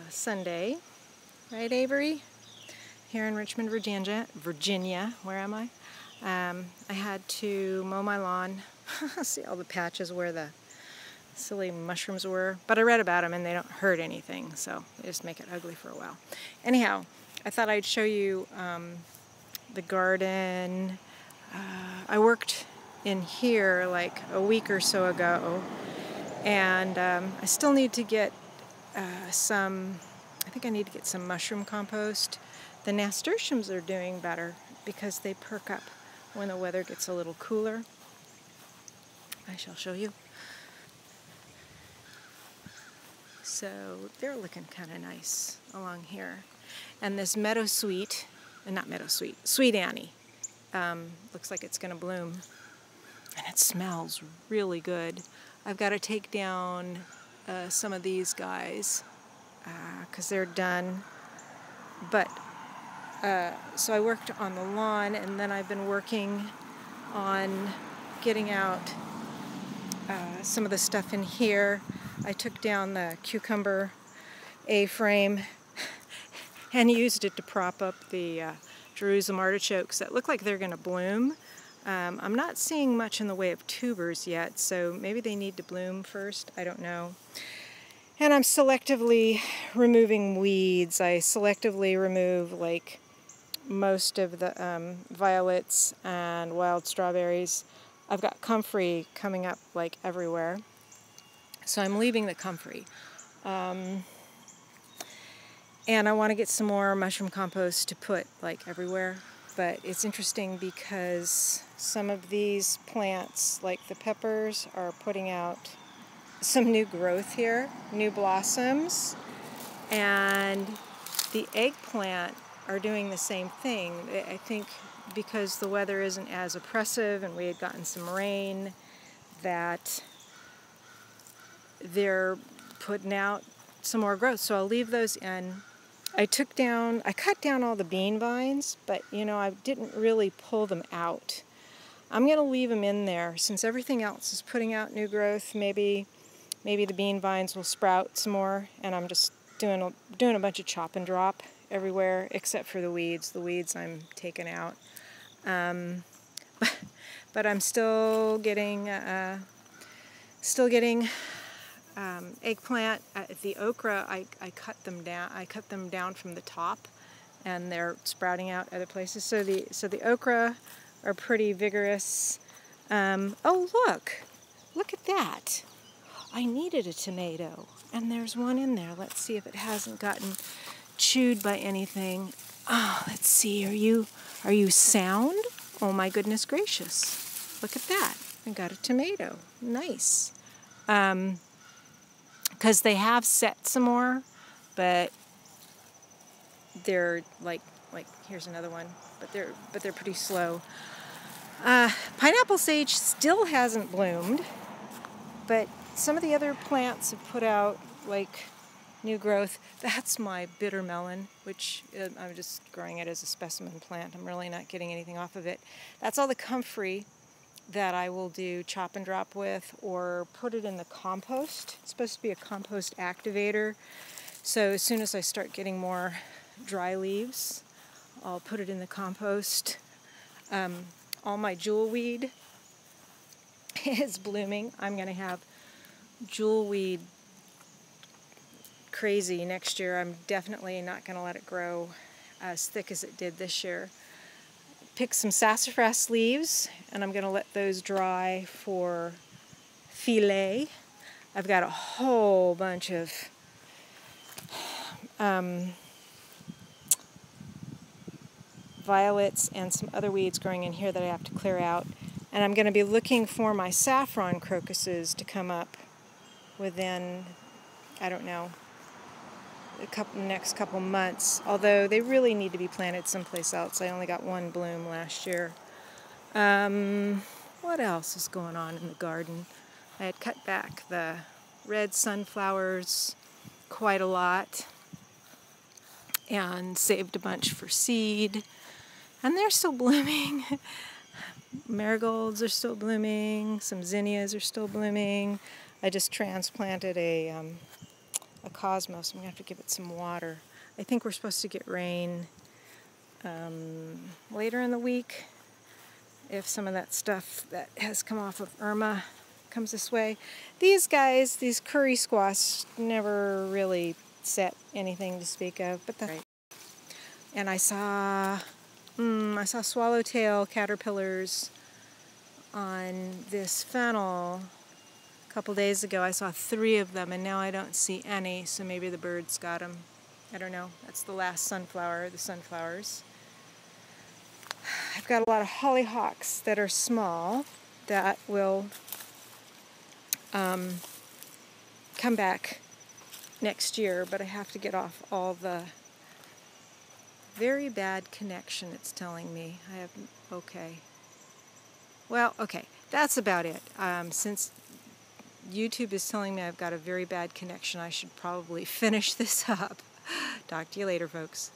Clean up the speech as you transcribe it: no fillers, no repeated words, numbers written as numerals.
Sunday, right, Avery? Here in Richmond, Virginia. Where am I? I had to mow my lawn. See all the patches where the silly mushrooms were. But I read about them and they don't hurt anything, so they just make it ugly for a while. Anyhow, I thought I'd show you the garden. I worked in here like a week or so ago, and I still need to get I think I need to get some mushroom compost. The nasturtiums are doing better because they perk up when the weather gets a little cooler. I shall show you. So they're looking kind of nice along here. And this meadowsweet, Sweet Annie, looks like it's going to bloom. And it smells really good. I've got to take down some of these guys because they're done. But so I worked on the lawn, and then I've been working on getting out some of the stuff in here. I took down the cucumber A-frame and used it to prop up the Jerusalem artichokes that look like they're going to bloom. I'm not seeing much in the way of tubers yet, so maybe they need to bloom first. I don't know. And I'm selectively removing weeds. I selectively remove like most of the violets and wild strawberries. I've got comfrey coming up like everywhere, so I'm leaving the comfrey. And I want to get some more mushroom compost to put like everywhere. But it's interesting because some of these plants, like the peppers, are putting out some new growth here, new blossoms, and the eggplant are doing the same thing. I think because the weather isn't as oppressive and we had gotten some rain, that they're putting out some more growth. So I'll leave those in. I cut down all the bean vines, but I didn't really pull them out. I'm going to leave them in there since everything else is putting out new growth. Maybe the bean vines will sprout some more, and I'm just doing a bunch of chop and drop everywhere except for the weeds. The weeds I'm taking out. But I'm still getting eggplant. The okra, I cut them down. I cut them down from the top, and they're sprouting out other places. So the okra are pretty vigorous. Oh, look at that! I needed a tomato, and there's one in there. Let's see if it hasn't gotten chewed by anything. Oh, let's see. Are you sound? Oh my goodness gracious! Look at that! I got a tomato. Nice. Because they have set some more, but they're like here's another one, but they're pretty slow. Pineapple sage still hasn't bloomed, but some of the other plants have put out like new growth. That's my bitter melon, which I'm just growing it as a specimen plant. I'm really not getting anything off of it. That's all the comfrey that I will do chop and drop with or put it in the compost. It's supposed to be a compost activator. So as soon as I start getting more dry leaves, I'll put it in the compost. All my jewelweed is blooming. I'm going to have jewelweed crazy next year. I'm definitely not going to let it grow as thick as it did this year. Pick some sassafras leaves, and I'm going to let those dry for filet. I've got a whole bunch of violets and some other weeds growing in here that I have to clear out. And I'm going to be looking for my saffron crocuses to come up within, I don't know, next couple months, although they really need to be planted someplace else. I only got one bloom last year. What else is going on in the garden? I had cut back the red sunflowers quite a lot and saved a bunch for seed, and they're still blooming. Marigolds are still blooming, some zinnias are still blooming. I just transplanted a a cosmos. I'm going to have to give it some water. I think we're supposed to get rain later in the week if some of that stuff that has come off of Irma comes this way. These guys, these curry squash, never really set anything to speak of, but that's right. And I saw swallowtail caterpillars on this fennel a couple days ago. I saw 3 of them, and now I don't see any, so maybe the birds got them. I don't know. That's the last sunflower, the sunflowers. I've got a lot of hollyhocks that are small that will come back next year, but I have to get off all the very bad connection, it's telling me. Okay. Well, okay, that's about it. Since YouTube is telling me I've got a very bad connection, I should probably finish this up. Talk to you later, folks.